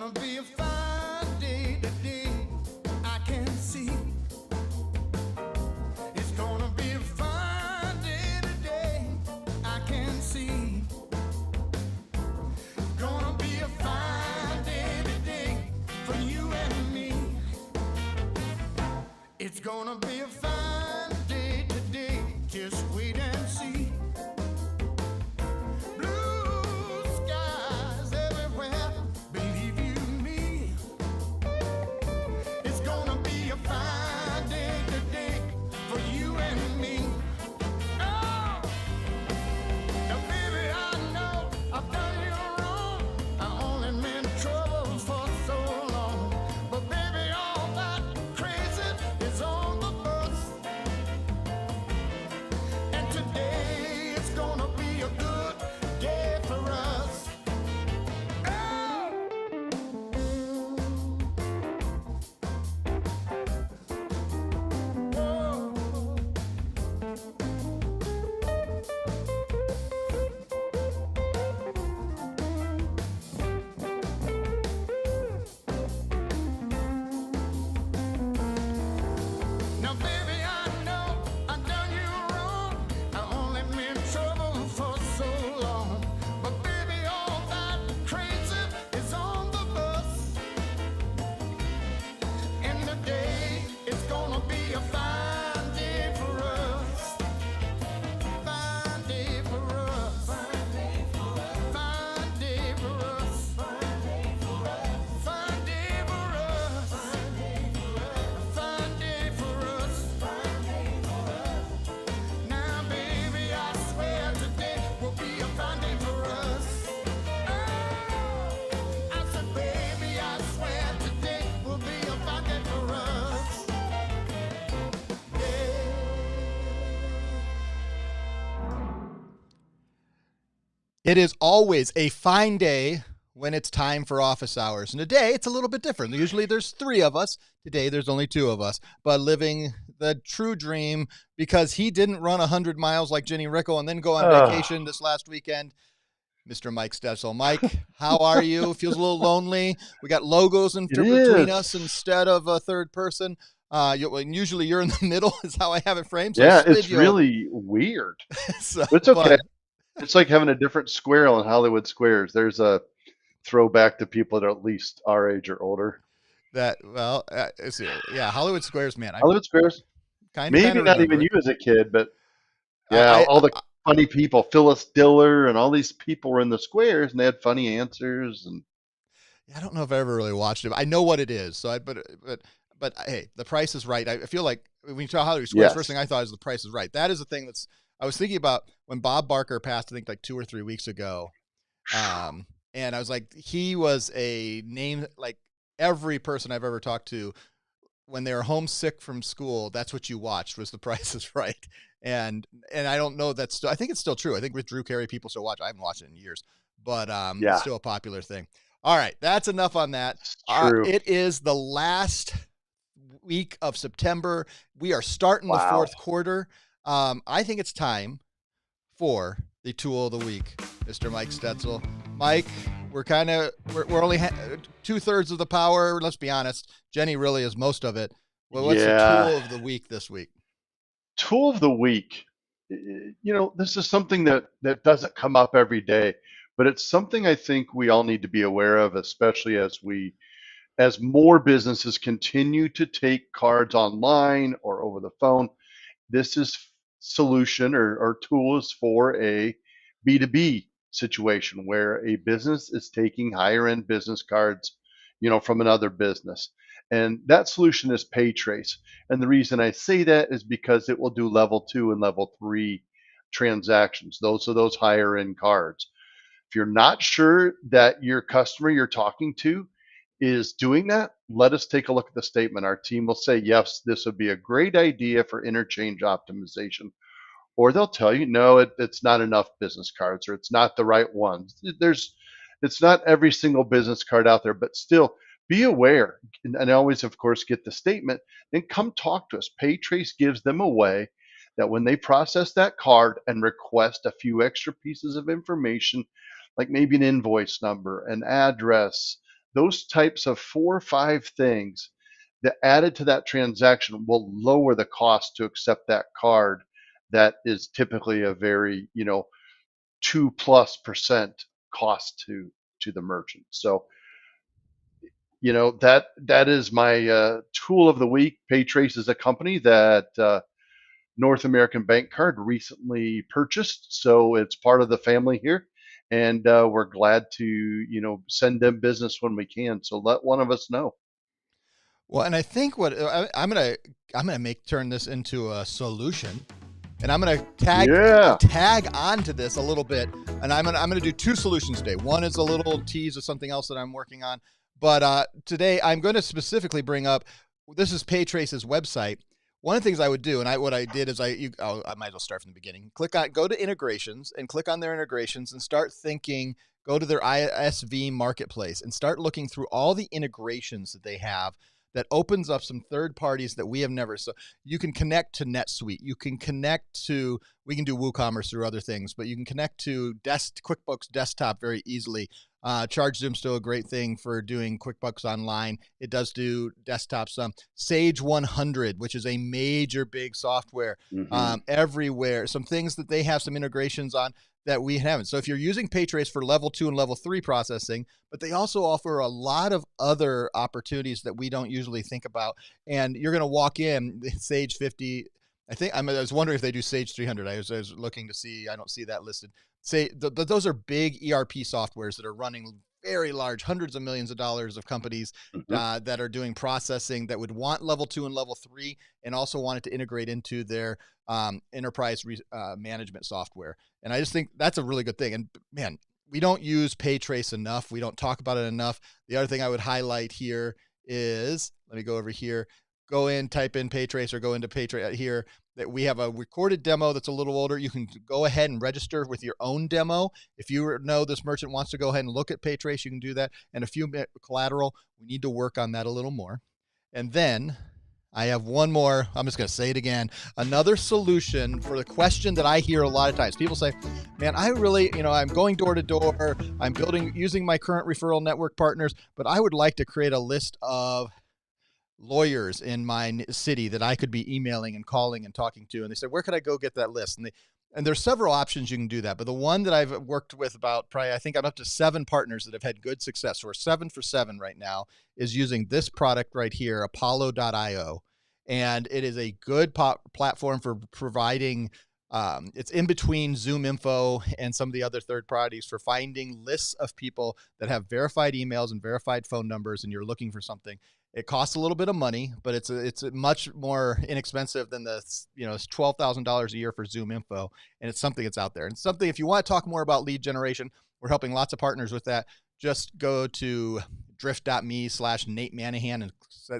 gonna be a fine day today. I can see. It's gonna be a fine day today. I can see. It's gonna be a fine day today for you and me. It's gonna be a fine day today. Just wait and see. Blue skies everywhere. Believe you me. It's gonna be a fine day today for you and me. Oh, now baby, I know I've done you wrong. I only meant trouble for so long. But baby, all that crazy is on the bus. And today it's gonna be a good day for us. Oh. Whoa. Now, baby, I know I done you wrong. I only meant trouble for so long. But baby, all that crazy is on the bus. And today it's gonna be a fine day for us. Fine day for us. Fine day for us. Fine day for us. Fine day for us. Fine day for us. Fine day for us. Fine day for us. Now, baby, I swear today will be a fine day for us. Oh, I said, baby, I swear today will be a fine day for us. Yeah. It is always a fine day when it's time for office hours. And today it's a little bit different. Usually there's 3 of us. Today there's only 2 of us, but living the true dream because he didn't run 100 miles like Jenny Rickle and then go on vacation this last weekend. Mr. Mike Stetzel. Mike, how are you? Feels a little lonely. We got logos in between us instead of a third person. Usually you're in the middle is how I have it framed. So Yeah, it's really weird. So, It's okay. but It's like having a different square on Hollywood Squares. There's a throwback to people that are at least our age or older. Hollywood Squares, man. I Hollywood Squares, kind maybe of not remember even it. you as a kid, but yeah, all the funny people, Phyllis Diller and all these people were in the squares and they had funny answers. And I don't know if I ever really watched it. I know what it is. But hey, The Price is Right. I feel like when you talk Hollywood Squares, Yes. first thing I thought is The Price is Right. That is the thing I was thinking about when Bob Barker passed, I think like 2 or 3 weeks ago. And I was like, he was a name, like every person I've ever talked to when they were homesick from school, that's what you watched was The Price is Right. And I don't know I think it's still true. I think with Drew Carey, people still watch. I haven't watched it in years, but Yeah. it's still a popular thing. All right, that's enough on that. It's true. It is the last week of September. We are starting the Wow. 4th quarter. I think it's time for the tool of the week, Mr. Mike Stetzel. Mike, we're only 2/3 of the power. Let's be honest. Jenny really is most of it. Well, what's the tool of the week this week? Tool of the week. This is something that doesn't come up every day, but it's something I think we all need to be aware of, especially as more businesses continue to take cards online or over the phone. This is solution or tools for a B2B situation where a business is taking higher end business cards, from another business. And that solution is Paytrace. And the reason I say that is because it will do level 2 and level 3 transactions. Those are those higher end cards. If you're not sure that your customer you're talking to is doing that, let us take a look at the statement. Our team will say, yes, this would be a great idea for interchange optimization. Or they'll tell you, no, it's not enough business cards, or it's not the right ones. It's not every single business card out there, but still be aware. And always, of course, get the statement. Then come talk to us. Paytrace gives them a way that when they process that card and request a few extra pieces of information, like maybe an invoice number, an address, those types of 4 or 5 things that added to that transaction will lower the cost to accept that card that is typically a very, 2+% cost to the merchant. So, that is my tool of the week. Paytrace is a company that North American Bank Card recently purchased, so it's part of the family here, and we're glad to send them business when we can. So let one of us know. Well, and I think what I'm gonna make turn this into a solution, and I'm gonna Yeah. tag onto this a little bit, and I'm gonna do two solutions today. One is a little tease of something else that I'm working on, but today I'm going to specifically bring up this is Paytrace's website. One of the things I would do, and what I did is I might as well start from the beginning. Go to integrations and click on their integrations and start thinking. Go to their ISV marketplace and start looking through all the integrations that they have that opens up some third parties that we have never. So you can connect to NetSuite. You can connect to, we can do WooCommerce through other things, but you can connect to QuickBooks Desktop very easily. ChargeZoom's still a great thing for doing QuickBooks Online. It does do desktop some. Sage 100, which is a major big software everywhere. Some things that they have some integrations on that we haven't. So if you're using Paytrace for level 2 and level 3 processing, but they also offer a lot of other opportunities that we don't usually think about. And you're going to walk in Sage 50. I was wondering if they do Sage 300. I was looking to see. I don't see that listed. Those are big ERP softwares that are running very large, hundreds of millions of dollars of companies that are doing processing that would want level 2 and level 3, and also want it to integrate into their enterprise management software. And I just think that's a really good thing. And man, we don't use Paytrace enough. We don't talk about it enough. The other thing I would highlight here is, let me go over here, go in, type in Paytrace, or go into Paytrace here, that we have a recorded demo that's a little older. You can go ahead and register with your own demo. If you know this merchant wants to go ahead and look at Paytrace, you can do that. And a few collateral, we need to work on that a little more. And then I have one more. I'm just going to say it again. Another solution for the question that I hear a lot of times. People say, man, I really, I'm going door to door. I'm using my current referral network partners, but I would like to create a list of lawyers in my city that I could be emailing and calling and talking to. And they said, where could I go get that list? And there's several options you can do that. But the one that I've worked with I think I'm up to 7 partners that have had good success. So we're 7 for 7 right now, is using this product right here, Apollo.io. And it is a good platform for providing, it's in between ZoomInfo and some of the other third parties for finding lists of people that have verified emails and verified phone numbers, and you're looking for something. It costs a little bit of money, but it's much more inexpensive than it's $12,000 a year for ZoomInfo, and it's something that's out there. And something, if you want to talk more about lead generation, we're helping lots of partners with that. Just go to drift.me/Nate Manahan and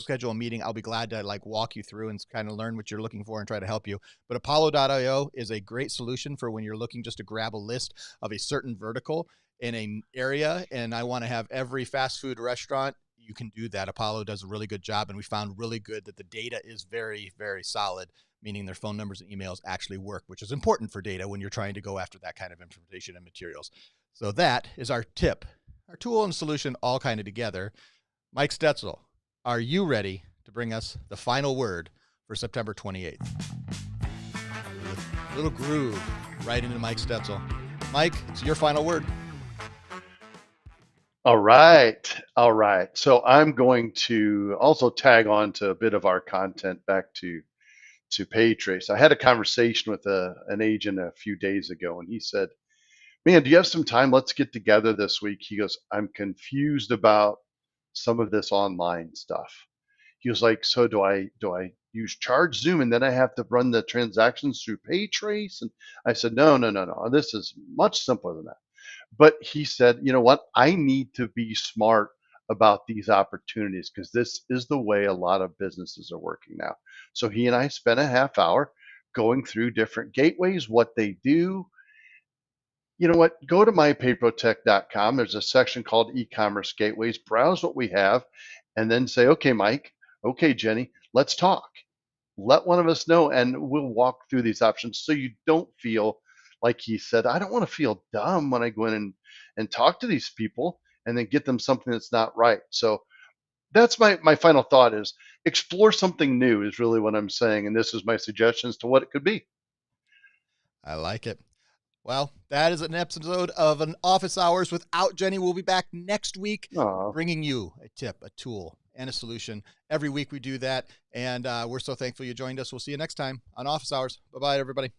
schedule a meeting. I'll be glad to walk you through and kind of learn what you're looking for and try to help you. But Apollo.io is a great solution for when you're looking just to grab a list of a certain vertical in an area. And I want to have every fast food restaurant. You can do that. Apollo does a really good job, and we found really good that the data is very, very solid, meaning their phone numbers and emails actually work, which is important for data when you're trying to go after that kind of information and materials. So that is our tip, our tool and solution all kind of together. Mike Stetzel, are you ready to bring us the final word for September 28th? A little groove right into Mike Stetzel. Mike, it's your final word. All right. So I'm going to also tag on to a bit of our content back to Paytrace. I had a conversation with an agent a few days ago, and he said, man, do you have some time? Let's get together this week. He goes, I'm confused about some of this online stuff. He was like, so do I use ChargeZoom and then I have to run the transactions through Paytrace? And I said, no. This is much simpler than that. But he said, you know what? I need to be smart about these opportunities because this is the way a lot of businesses are working now. So he and I spent a half hour going through different gateways, what they do. You know what? Go to mypaprotech.com. There's a section called e-commerce gateways. Browse what we have and then say, okay, Mike, okay, Jenny, let's talk. Let one of us know and we'll walk through these options so you don't feel like he said, I don't want to feel dumb when I go in and talk to these people and then get them something that's not right. So that's my final thought is explore something new is really what I'm saying. And this is my suggestions to what it could be. I like it. Well, that is an episode of an Office Hours without Jenny. We'll be back next week Aw. bringing you a tip, a tool, and a solution. Every week we do that, and we're so thankful you joined us. We'll see you next time on Office Hours. Bye-bye, everybody.